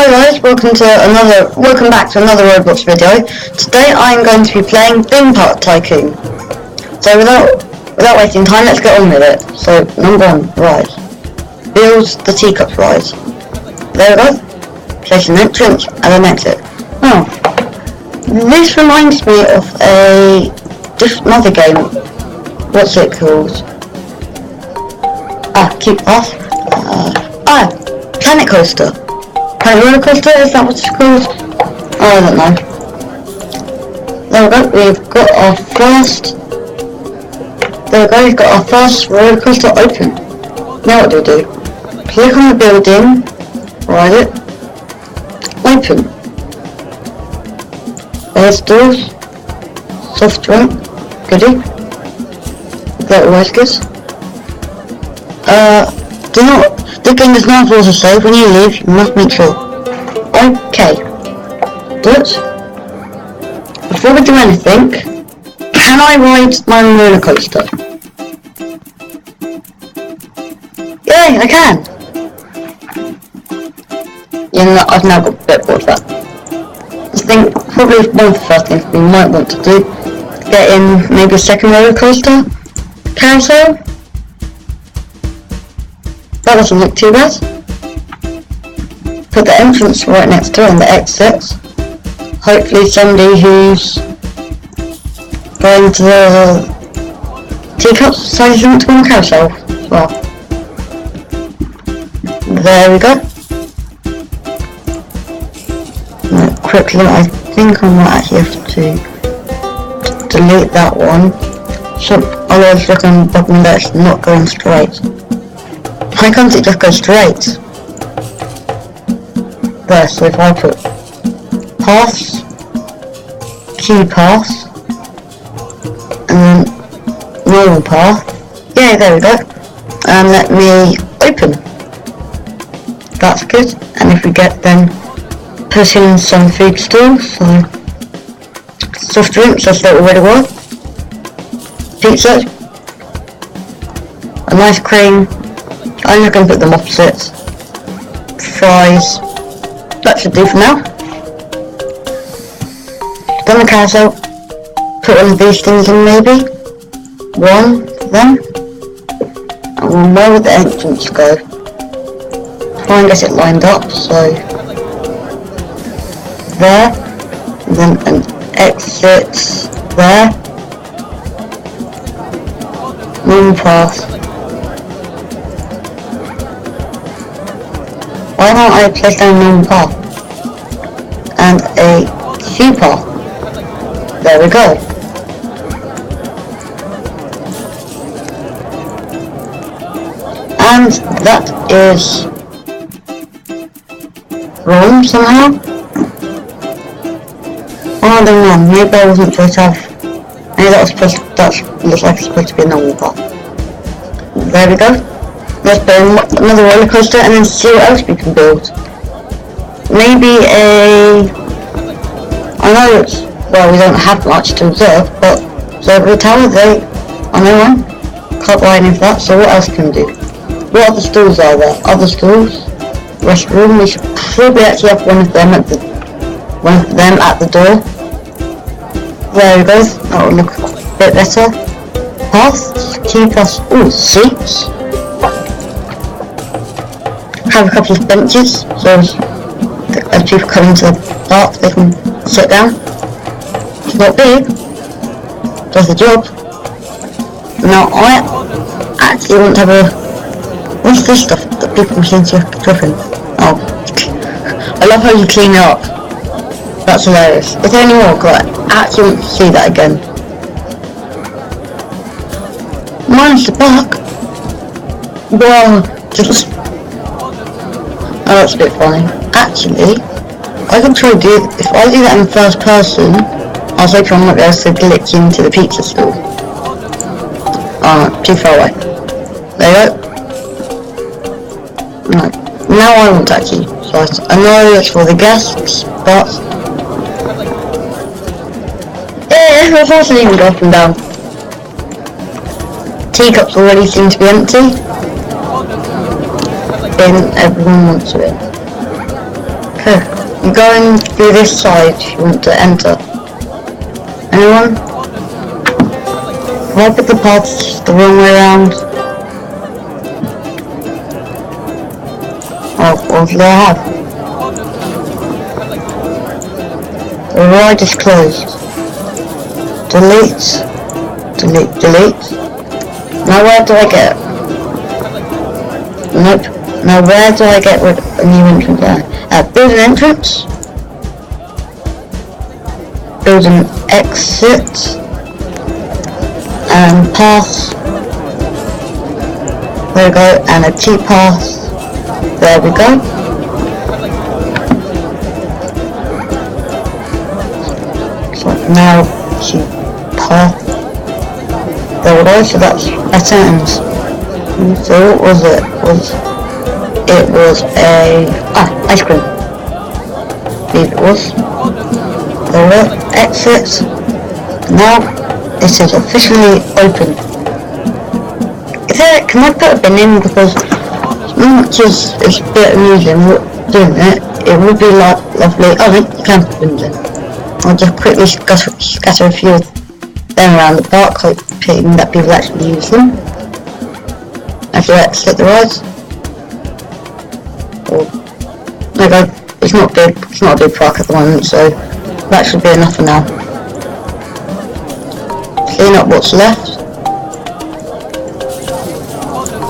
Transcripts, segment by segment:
Hi guys, welcome back to another Roblox video. Today I am going to be playing Theme Park Tycoon. So without wasting time, let's get on with it. So number 1, rise. Build the teacups rise. There we go. Place an entrance and an exit. Oh, this reminds me of another game. What's it called? Keep off. Planet Coaster. Planet Roller Coaster, is that what it's called? Oh, I don't know. There we go, we've got our first roller coaster open. Now what do? Click on the building, ride it, open. There's doors, soft drink, goodie. That always good. The game is now forced to save. When you leave, you must make sure. Okay. But before we do anything, can I ride my roller coaster? Yay, I can! I've now got a bit bored of that. I think probably one of the first things we might want to do, get in maybe a second roller coaster carousel. That doesn't look too bad. Put the entrance right next to it and the exits. Hopefully somebody who's going to the teacups decides to go on the carousel as well. There we go. Now, quickly, I think I might actually have to delete that one. So otherwise look on the bottom there, it's not going straight. Why can't it just go straight? There, so if I put paths, key paths, and then normal path, yeah, there we go, and let me open. That's good, and if we get then put in some food stalls, so soft drinks, that's what already was, pizza, a nice cream. I'm just going to put them opposites. Fries. That should do for now. Done the carousel. Put one of these things in maybe. One for them. And where would the entrance go? Try and get it lined up, so there. And then an exit there. Normal path. Why don't I place down a normal path and a queue path? There we go. And that is wrong somehow. Oh, I don't know. Maybe I wasn't supposed to have. Maybe that looks like it's supposed to be a normal path. There we go. Let's build another roller coaster and then see what else we can build. Maybe I know we don't have much to observe, but observatory tower, I know one. Can't buy any of that, so what else can we do? What other stalls are there? Other stalls? Restroom, we should probably actually have one of them at the door. There we go, that will look a bit better. Paths, keep us, seats. Have a couple of benches, so as people come into the park they can sit down. It's not big, does the job. Now I actually want to have what's this stuff that people seem to drop in? Oh, I love how you clean it up. That's hilarious. Is there any more? I actually want to see that again. Minus the park. Wow, just. Oh, that's a bit funny. Actually, I can try if I do that in first person, I was hoping I might be able to glitch into the pizza stall. Oh, too far away. There you go. No. Now I want to actually. So I know it's for the guests, but yeah, my horse doesn't even go up and down. Teacups already seem to be empty. Everyone wants to win. Okay, I'm going through this side if you want to enter. Anyone? Have I put the paths the wrong way around? Oh, obviously I have. The ride is closed. Delete. Delete, delete. Now where do I get? Nope. Now where do I get rid of a new entrance there? Build an entrance. Build an exit. And path. There we go. And a T-path. There we go. So now T-path. There we go. So that's better. And so what was it? It was a ice cream. I believe it was. There we go. Exit. Now this is officially open. Can I put a bin in, because as much as it's a bit amusing doing it, it would be like lovely. Oh, you can put bins in. I'll just quickly scatter a few of them around the park, hoping that people actually use them. As you exit the rides. Okay, it's not big. It's not a big park at the moment, so that should be enough for now. Clean up what's left.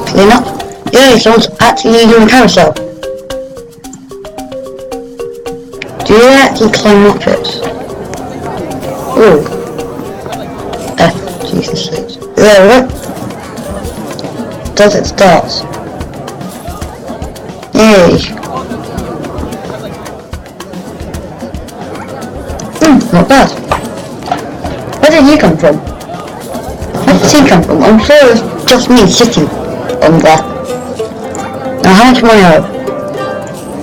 Clean up. Yay, someone's actually using the carousel. Do you actually climb up it? Ooh. Jesus sakes. There we go. Does it start? Yay. Not bad. Where did you come from? Where did he come from? I'm sure it was just me sitting on there. Now how much money I have?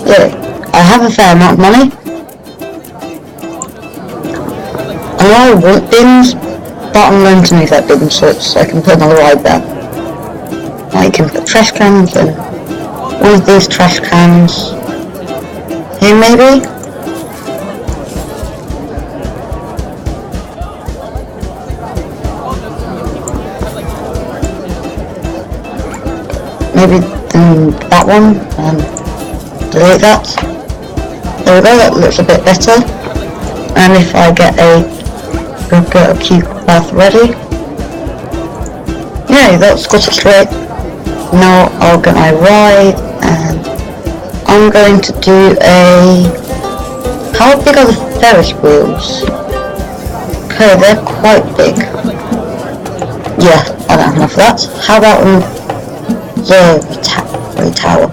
Yeah, I have a fair amount of money. And I want bins, but I'm going to move that bin so I can put another ride there. I can put trash cans in one of these trash cans. Here maybe? Maybe that one, and delete that. There we go, that looks a bit better. And if I get a cube path ready, yeah, that's got it straight. Now I'll get my ride, and I'm going to do a... How big are the Ferris wheels? Okay, they're quite big. Yeah, I don't have enough of that. How about the tower?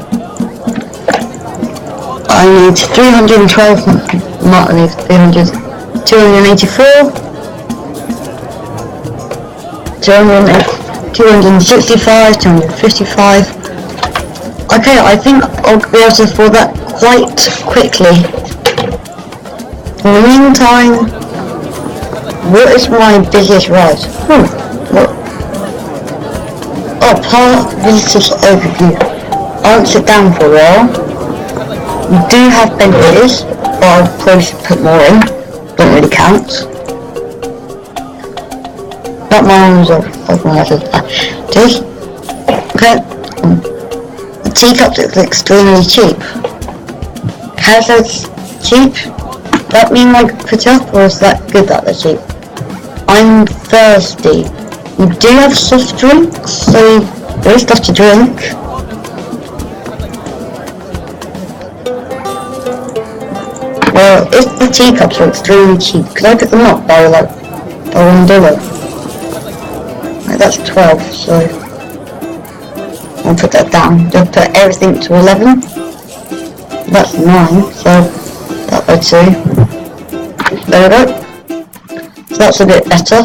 I need 312, not only 300, 284, 265, 255. Okay, I think I'll be able to afford that quite quickly. In the meantime, what is my biggest ride? What? Oh, park visitors overview. I won't sit down for a while. We do have benches, but I'll probably should put more in. Don't really count. Not mine of my just okay. The teacups is extremely cheap. How so cheap? That mean I could put up, or is that good that they're cheap? I'm thirsty. We do have soft drinks, so there is stuff to drink. Well, if the teacups are extremely cheap, could I pick them up by like $1? Like that's 12, so I'll put that down. Just put everything to 11. That's 9, so that by 2. There we go. So that's a bit better.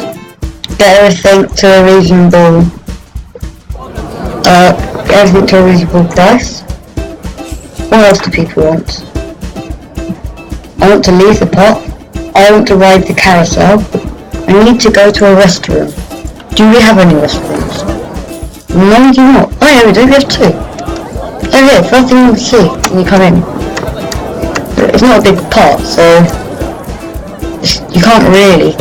Get everything to a reasonable price. What else do people want? I want to leave the park. I want to ride the carousel. I need to go to a restroom. Do we have any restrooms? No, we do not. Oh yeah, we do. We have 2. Oh yeah, first thing you see when you come in. it's not a big pot, so you can't really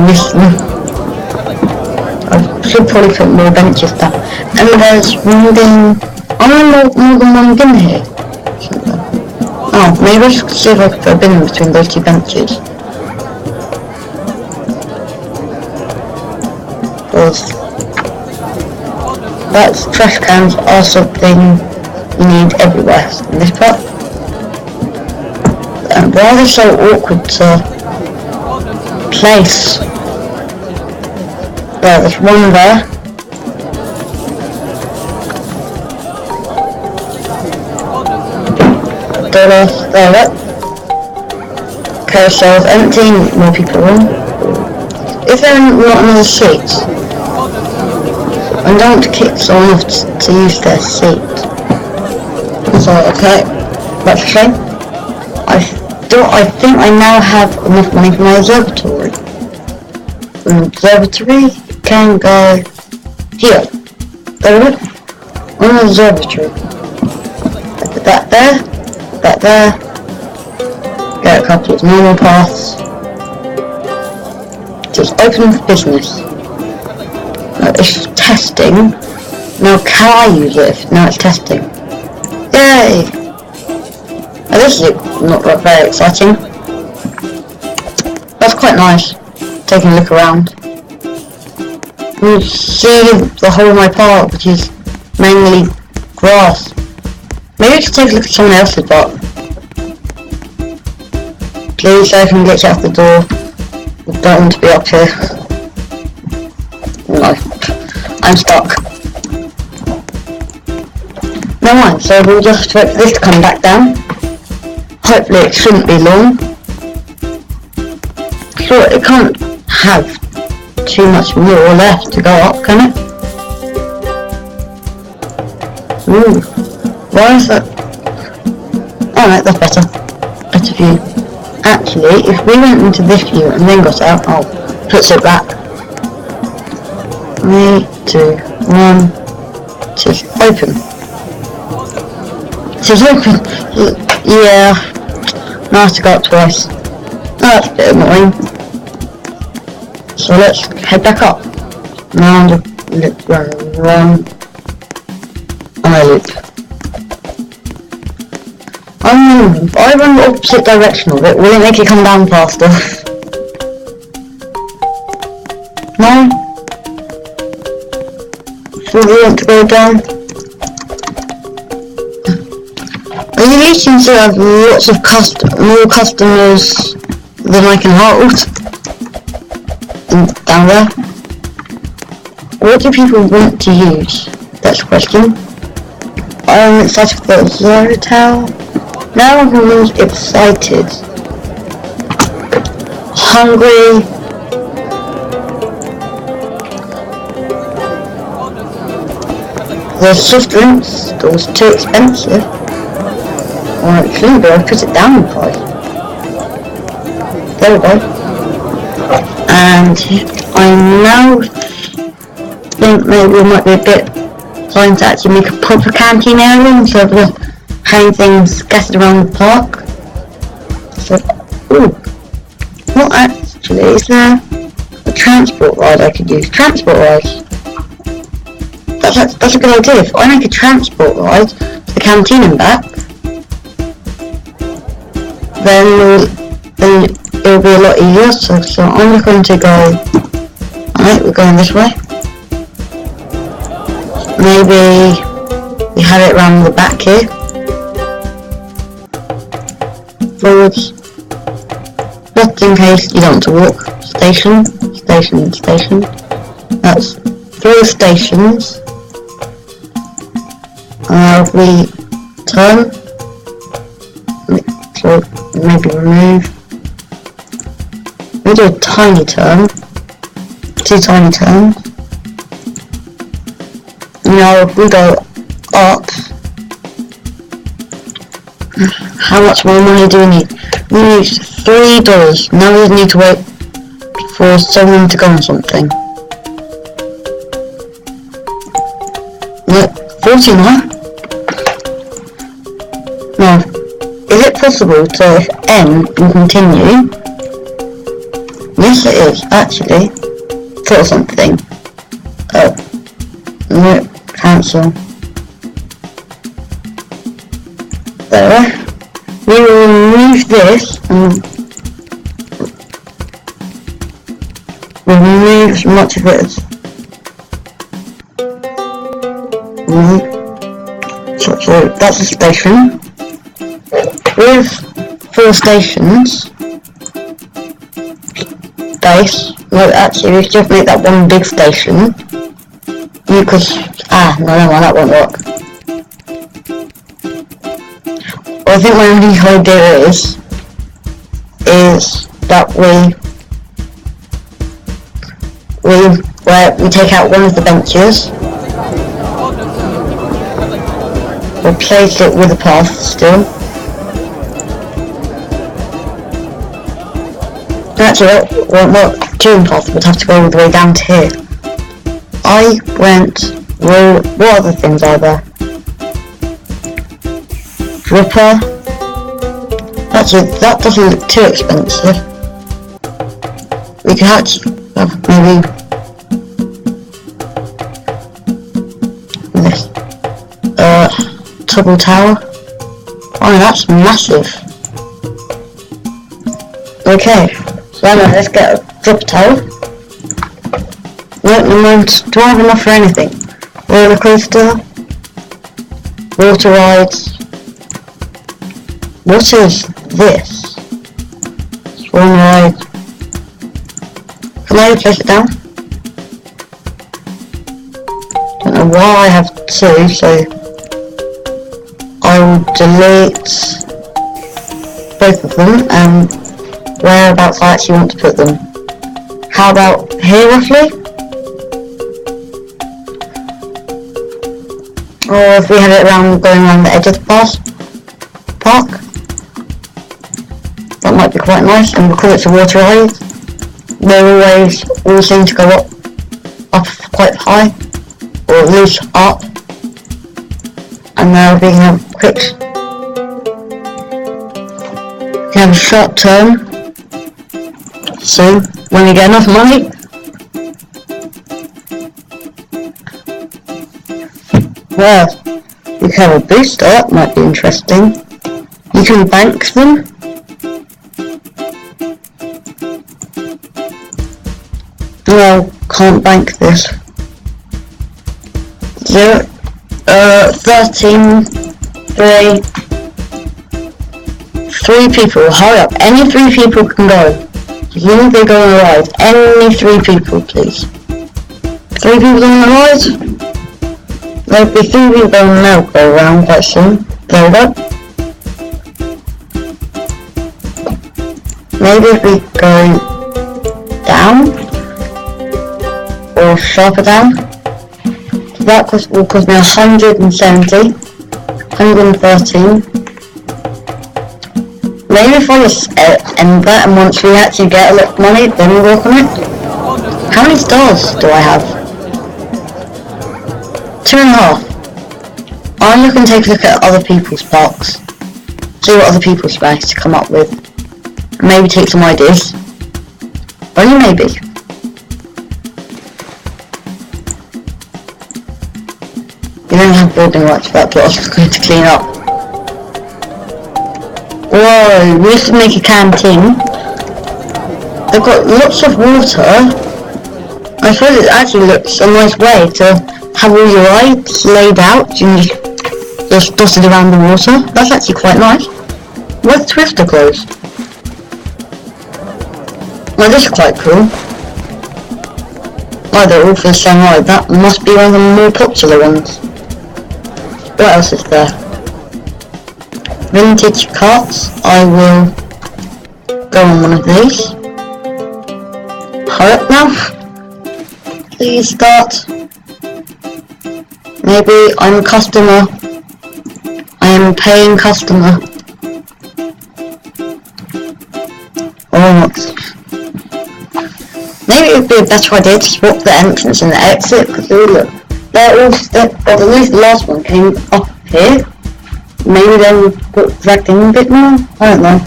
miss them. I should probably put more benches down. And there's more than one bin here. Oh, maybe I should see if I could put a bin between those two benches. Because that's trash cans are something you need everywhere in this part. And why are they so awkward to place? Well, there's one there. There up. Carousel's empty, more people in. Is there not another seat? I don't want to kick someone off to use their seat. So, okay, that's a shame. I think I now have enough money for my observatory. An observatory can go here. There we go. On the observatory. I put that there. That there. Get a couple of normal paths. Just open for business. Now it's testing. Now can I use it? Now it's testing. Yay! Now this is not very exciting. That's quite nice. Taking a look around. You see the whole of my park, which is mainly grass. Maybe I should take a look at someone else's park. Please, I can get you out the door. I don't want to be up here. No, I'm stuck. Never mind, so we'll just wait for this to come back down. Hopefully it shouldn't be long. Sure, it can't have too much more left to go up, can it? Ooh, why is that? Alright, that's better. Better view. Actually, if we went into this view and then got out, I'll put it back. 3, 2, 1, 2, open. It is open. Yeah. Now I have to go up twice. Oh, that's a bit annoying. So let's head back up. Round, run. On a loop. If I run the opposite direction of it, will it make it come down faster? No? So we want to go down? At least seems to have lots of more customers than I can hold. And down there. What do people want to use? That's the question. I'm excited for the hotel. Now everyone's excited. Hungry. The soft drinks, that was too expensive. Or it shouldn't be, I put it down in price. There we go. And I now think maybe it might be a bit time to actually make a proper canteen area instead of just having things scattered around the park. So, ooh. What actually, is there a transport ride I could use? Transport rides. That's a good idea. If I make a transport ride to the canteen and back, then it'll be a lot easier. So I'm just going to go. Alright, we're going this way. Maybe we have it around the back here. Forwards. Just in case you don't want to walk. Station. That's 4 stations. We turn. So maybe remove. We do a tiny turn. 2 tiny turns. Now if we go up, how much more money do we need? We need $3. Now we need to wait for someone to go on something. Look, 49. possible to end and continue? Yes it is, actually. Thought of something. Oh. No, cancel. There. We will remove this and remove as much of it as so that's a station. With 4 stations. Base. No, actually we should just make that one big station. Because no, that won't work. What I think my only idea is that we take out one of the benches, replace it with a path still. Actually, it won't work. Queuing path would have to go all the way down to here. What other things are there? Dripper. Actually, that doesn't look too expensive. We could actually maybe this toggle tower. Oh, that's massive. Okay, so now let's get a drop tower. No, do I have enough for anything? Roller coaster, water rides. What is this? Swan ride. Can I place it down? Don't know why I have 2, so I will delete both of them and whereabouts I actually want to put them. How about here roughly? Or if we have it going around the edge of the park, that might be quite nice. And because it's a water ride, they all seem to go up quite high, or at least up. And now we can have a short term. So when we get enough money, well, you can have a booster, that might be interesting. You can bank them. No, can't bank this. 13, 3 people, hurry up, any 3 people can go. As long as they go on a ride, any 3 people please. 3 people on the ride? There'll be 3 people on now go around quite soon. There we go. Maybe if we go down, or sharper down, that will cost me 170, 113. Maybe if I just end that, and once we actually get a lot of money, then we'll work on it. How many stars do I have? 2.5. I'm looking to take a look at other people's parks. See what other people's managed to come up with. And maybe take some ideas. Only maybe. You don't have building rights for that, but I was going to clean up. Whoa, we used to make a canteen. They've got lots of water. I suppose it actually looks a nice way to have all your rides laid out and just dotted around the water. That's actually quite nice. Where's Twister closed? Well, this is quite cool. Oh, they're all for the same ride. That must be one of the more popular ones. What else is there? Vintage carts. I will go on one of these. Hurry up now. Please start. Maybe I'm a customer. I am a paying customer. Or not. Maybe it would be a better idea to swap the entrance and the exit, because look, they're all or at least the last one came up here. Maybe they'll drag in a bit more? I don't know.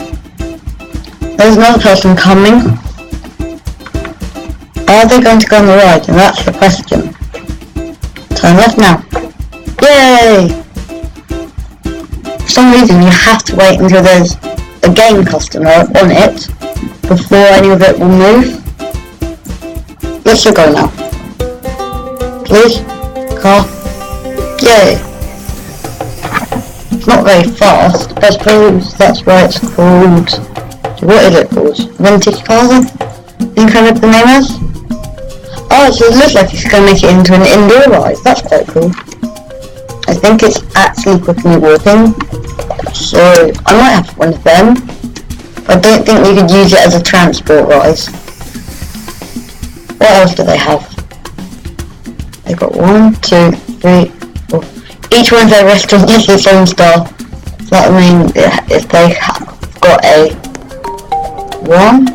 There's another person coming. Are they going to go on the ride? And that's the question. Turn left now. Yay! For some reason you have to wait until there's a game customer on it before any of it will move. Let's go now. Please? Car? Yay! It's not very fast, but I suppose that's why it's called... What is it called? Vintage cars, I think I read the name as? Oh, so it looks like it's going to make it into an indoor ride. That's quite cool. I think it's actually quickly walking, so I might have one of them. I don't think you could use it as a transport ride. What else do they have? They've got 1, 2, 3, 4. Each one of their restaurants has its own star. So that means if they have got a 1,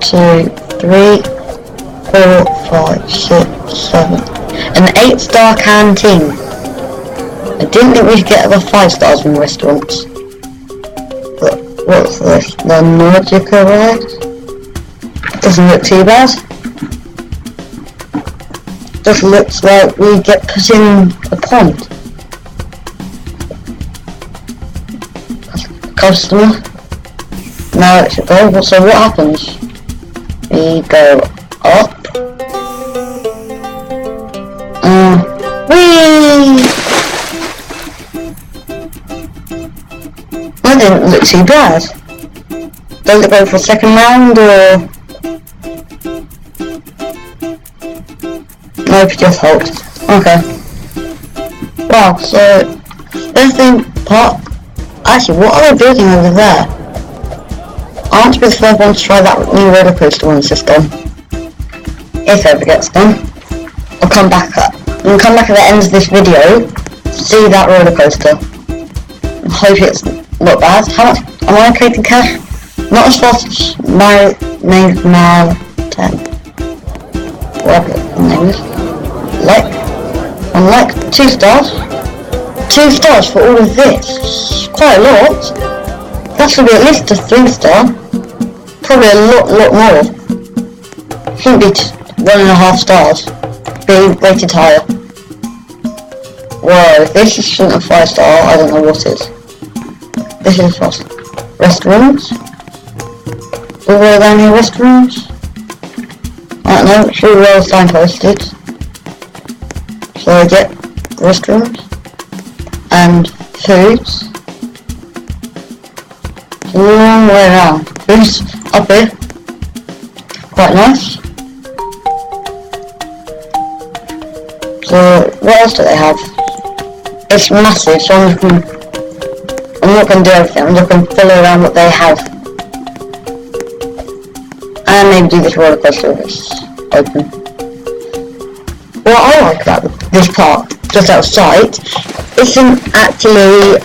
2, 3, 4, 5, 6, 7, an 8-star canteen. I didn't think we could get over 5 stars in restaurants. But what's this? The Nordica ride? Doesn't look too bad. Just looks like we get put in a pond. Customer. Now it should go. So what happens? We go up. Whee! That didn't look too bad. Does it go for a second round or? Nope, just hold. Okay. Wow, so there's the part. Actually, what are they building over there? I want to be the first one to try that new roller coaster once it's done. If it ever gets done. I'll come back at the end of this video, see that roller coaster. I hope it's not bad. How much am I okay to cash? Not as fast as my name 10. Whatever the name is. Like 2 stars. 2 stars for all of this. Quite a lot. That should be at least a 3-star. Probably a lot more. Shouldn't be 1.5 stars. Be rated higher. Whoa, if this isn't a 5-star, I don't know what is. This is fast. Restaurants? All the way down here, restaurants? I don't know, it's really well signposted. So I get restaurants and foods. It's a long way around. Foods up here. Quite nice. So what else do they have? It's massive, so I'm not going to do everything. I'm just going to follow around what they have. And maybe do this roller coaster if it's open. What I like about this part, just outside, isn't actually,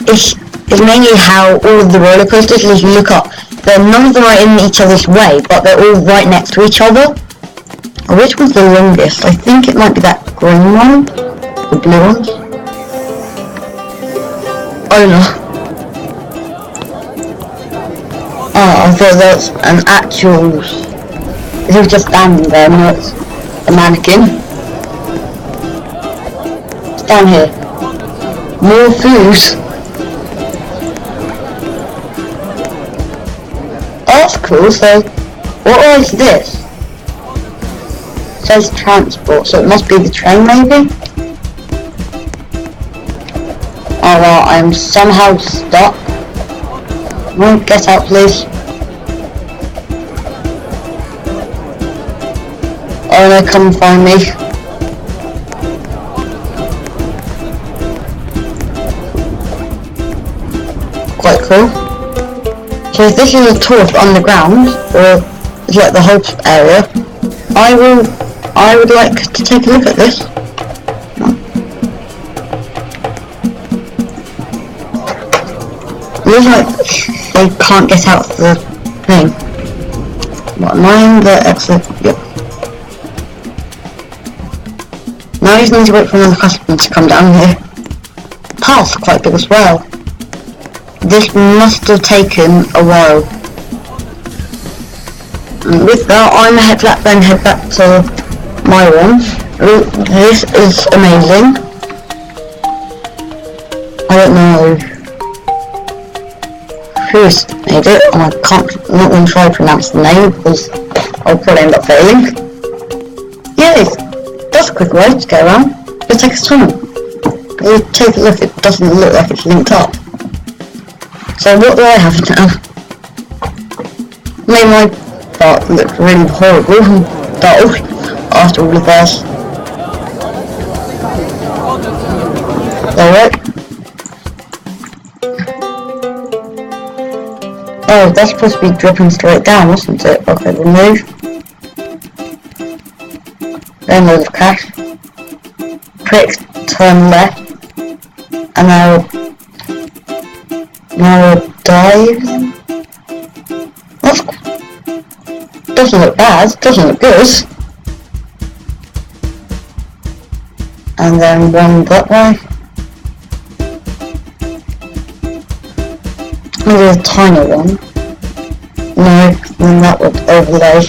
it's mainly how all of the roller coasters, if you look up, none of them are in each other's way, but they're all right next to each other. Which one's the longest? I think it might be that green one, the blue ones. Oh no. Oh, I thought that was an actual... It was just standing there, not a mannequin. It's down here. More food. Oh, that's cool, so... What is this? It says transport, so it must be the train maybe? Oh well, I'm somehow stuck. Won't get out, please. Oh no, come and find me. Quite cool. So if this is a tour of underground, or is like the whole area, I would like to take a look at this. It looks like they can't get out of the thing. What, mine the exit? Yep. Now I just need to wait for another customer to come down here. path's quite big as well. This must have taken a while. And with that, I'm going to head back to my one. This is amazing. I don't know who's made it, and I'm not going to try to pronounce the name because I'll probably end up failing. Yay! That's a quick way to get around. It takes time. You take a look, it doesn't look like it's linked up. So what do I have now? Made my part look really horrible and dull after all of this. Alright. Oh, that's supposed to be dripping straight down, wasn't it? Okay, remove. Then load of cash. Click, turn left. And now dive. That's, doesn't look bad, doesn't look good. And then one that way. Maybe a tiny one. No, then that would overlay.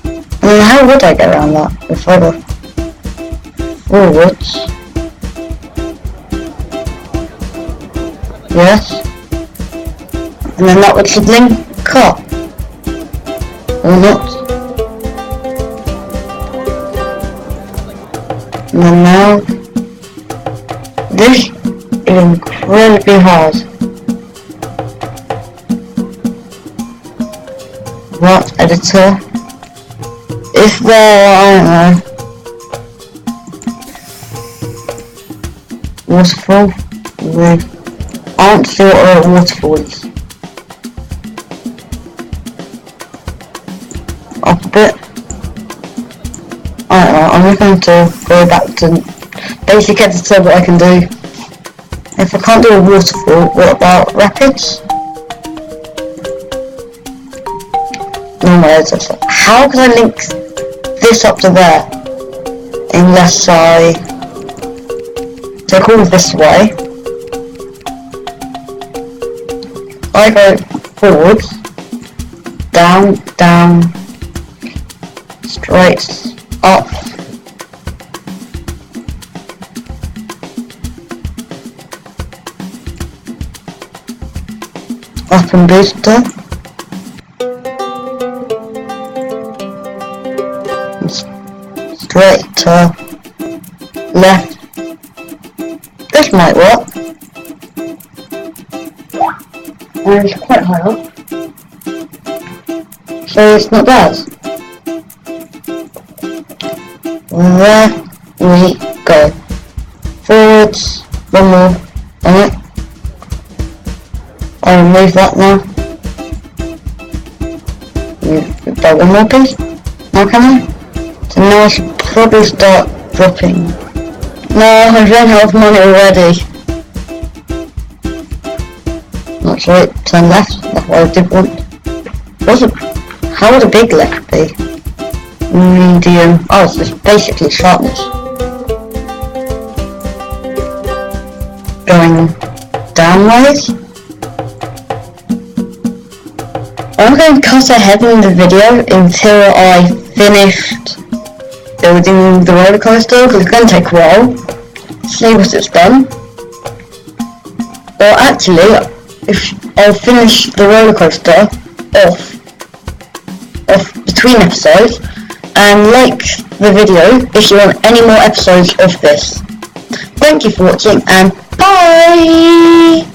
And then how would I get around that if I were forwards? Yes. And then that would should link up. Or not. And then now this is incredibly hard. What editor? If there, I don't know. Waterfall? No. I don't see what a waterfall is. Up a bit. I don't know, I'm just going to go back to basic editor what I can do. If I can't do a waterfall, what about rapids? Normal editor. How can I link this up to there? Unless I take all of this away. I go forwards, down, down, straight, up, up and booster, straight to left. This might work. And it's quite high up, so it's not bad. There we go. Forwards, one more on it. I'll remove that now. About one more piece. Now can I? So now I should probably start dropping. No, I've run out of money already. Not sure, turn left, that's what I did want. How would a big left be? Medium, oh, it's just basically sharpness. Going downwards. I'm going to cut ahead in the video until I finished building the roller coaster, because it's going to take a while. See what it's done. Or actually, if I'll finish the roller coaster off between episodes, and like the video if you want any more episodes of this. Thank you for watching, and bye!